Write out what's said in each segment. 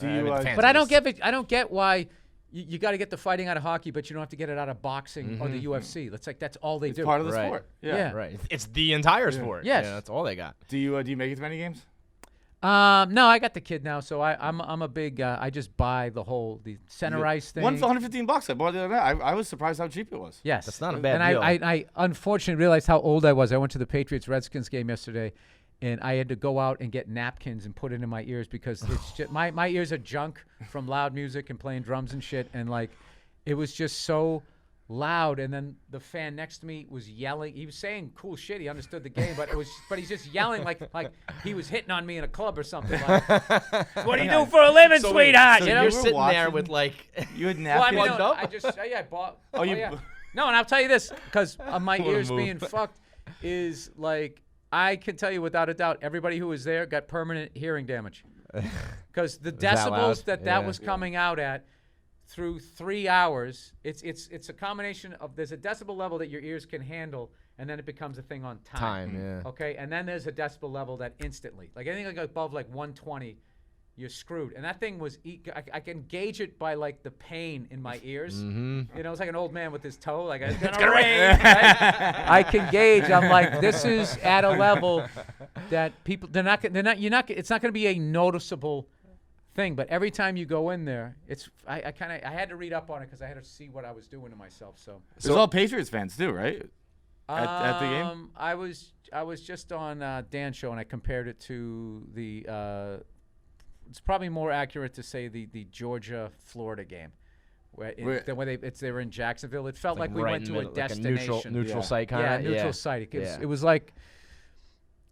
Do you? But I don't get it. I don't get why you got to get the fighting out of hockey, but you don't have to get it out of boxing or the UFC. That's all they do. It's part of the sport. Yeah. Right. It's the entire sport. Yes. Yeah, that's all they got. Do you make it to many games? No, I got the kid now, so I'm a big. I just buy the center ice thing. One for $115. I bought it the other night. I was surprised how cheap it was. Yes, That's not a bad and deal. I unfortunately realized how old I was. I went to the Patriots-Redskins game yesterday, and I had to go out and get napkins and put it in my ears because it's just, my ears are junk from loud music and playing drums and shit, and like it was just so loud. And then the fan next to me was yelling. He was saying cool shit. He understood the game, but he's just yelling like he was hitting on me in a club or something. Like, what do you do for a living, sweetheart? So you know? you're sitting there with like You had Well, I napkins. mean, no, I just I bought. Oh, you- yeah. No, and I'll tell you this because my What a ears move. being fucked is like I can tell you without a doubt everybody who was there got permanent hearing damage because the that loud? decibels that was coming out at through 3 hours. It's a combination of there's a decibel level that your ears can handle, and then it becomes a thing on time. yeah. Okay, and then there's a decibel level that instantly, like anything like above like 120, you're screwed. And that thing was, I can gauge it by like the pain in my ears. You know, it's like an old man with his toe. Like it's gonna rain. Right? I can gauge. I'm like, this is at a level that people you're not. It's not gonna be a noticeable thing. But every time you go in there, it's I had to read up on it because I had to see what I was doing to myself. So There's all Patriots fans too, right? At the game. I was just on Dan's show and I compared it to the. It's probably more accurate to say the Georgia-Florida game, where they were in Jacksonville. It felt like we went to a destination, like a neutral site kind of. Neutral site. It was like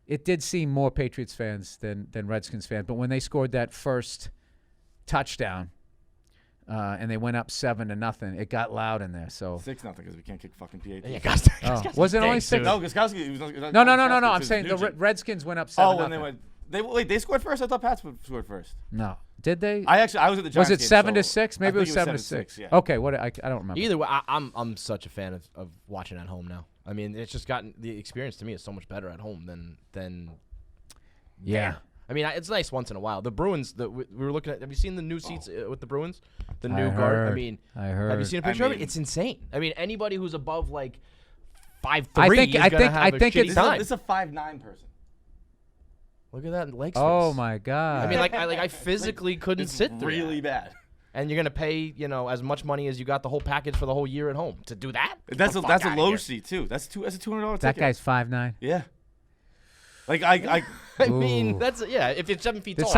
it did seem more Patriots fans than Redskins fans. But when they scored that first touchdown, and they went up 7-0, it got loud in there. So 6-0 because we can't kick fucking PATs. Yeah, was it only 6? No, Gostkowski. No. I'm saying the Redskins went up 7-0. Oh, when they went. They scored first. I thought Pats scored first. No, did they? I was at the Giants Was it game, 7-6? Maybe it was 7-6. Yeah. Okay, I don't remember. Either way, I'm such a fan of watching at home now. I mean, it's just gotten the experience to me is so much better at home than Yeah. there. I mean, it's nice once in a while. The Bruins, we were looking at. Have you seen the new seats with the Bruins? The new guard. I mean, I heard. Have you seen a picture of it? It's insane. I mean, anybody who's above like 5'3" I think it's time. This is a 5'9" person. Look at that leg space. Oh my God. I mean, I physically couldn't sit through really that. bad. And you're gonna pay, as much money as you got the whole package for the whole year at home to do that. That's a low seat too. That's a $200 ticket. that guy's 5'9". Yeah. Like I I mean, Ooh. that's if you're 7 feet Did tall.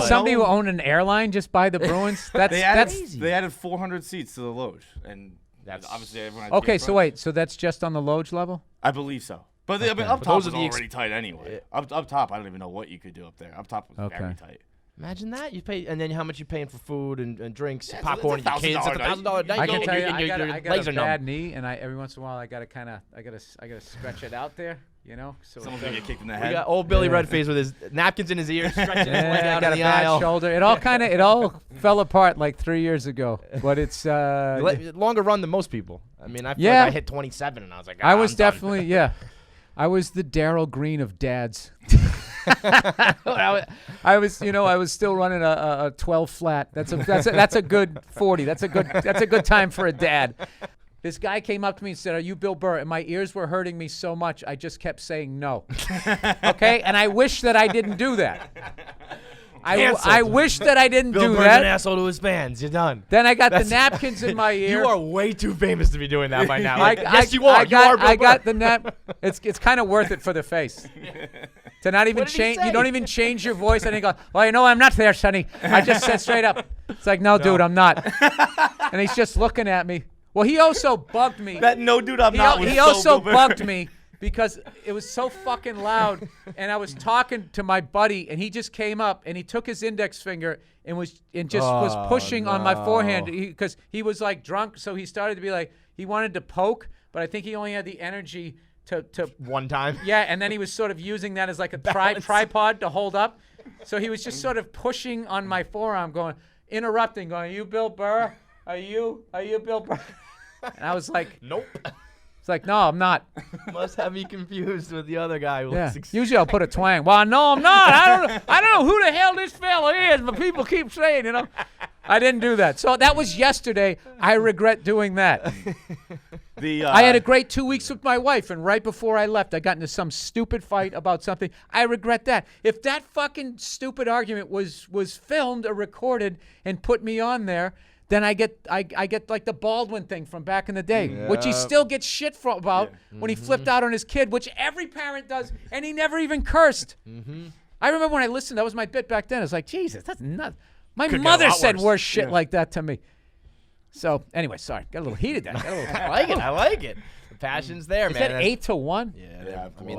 somebody who owned an airline just buy the Bruins? they added crazy. they added 400 seats to the Loge, and That's- obviously everyone. Had to okay. get So front. wait, so that's just on the Loge level? I believe so. But I mean, up But top those was are the already tight anyway. Up top, I don't even know what you could do up there. Up top was very tight. Imagine that you pay, and then how much you paying for food and drinks, Yeah, popcorn, it's a and your kids. It's $1,000 $1,000 night. I can tell you, I your got legs a are numb. bad knee, and every once in a while I gotta stretch it out there, So Someone's gonna get kicked in the We head. got old Billy Redface with his napkins in his ears, stretching his leg I out got in a the bad aisle. shoulder. It all fell apart like 3 years ago, but it's Longer run than most people. I mean, I feel Yeah. like I hit 27, and I was like, I was I'm done. definitely I was the Daryl Green of dads. I was still running a 12 flat. That's a good 40. That's a good time for a dad. This guy came up to me and said, "Are you Bill Burr?" And my ears were hurting me so much, I just kept saying no. Okay, and I wish that I didn't do that. I wish that I didn't Bill do Burr's that. an asshole to his fans. You're done. Then I got the napkins in my ear. You are way too famous to be doing that by now. You are. I got the nap. It's kind of worth it for the face. To not even What did he change. You say? don't even change your voice. And he goes, "Well, I'm not there, Sonny." I just said straight up. It's like, no, dude, I'm not. And he's just looking at me. Well, he also bugged me. That no dude I'm not. He also bugged me because it was so fucking loud, and I was talking to my buddy, and he just came up and he took his index finger and was pushing on my forehand because he was like drunk, so he started to be like he wanted to poke, but I think he only had the energy to One time. yeah, and then he was sort of using that as like a tripod to hold up, so he was just sort of pushing on my forearm, interrupting, "Are you Bill Burr? Are you Bill Burr?" And I was like, Nope. It's like, no, I'm not. Must have me confused with the other guy who Yeah. looks Usually I'll put a twang. Well, no, I'm not. I don't know who the hell this fella is, but people keep saying, you know. I didn't do that. So that was yesterday. I regret doing that. I had a great 2 weeks with my wife, and right before I left, I got into some stupid fight about something. I regret that. If that fucking stupid argument was filmed or recorded and put me on there, then I get like the Baldwin thing from back in the day, which he still gets shit about when he flipped out on his kid, which every parent does, and he never even cursed. I remember when I listened, that was my bit back then. It's like, Jesus, that's nuts. My mother said worse shit like that to me. So anyway, sorry, got a little heated there. I like it. The passion's there, Is man. that 8-1? Yeah. I mean,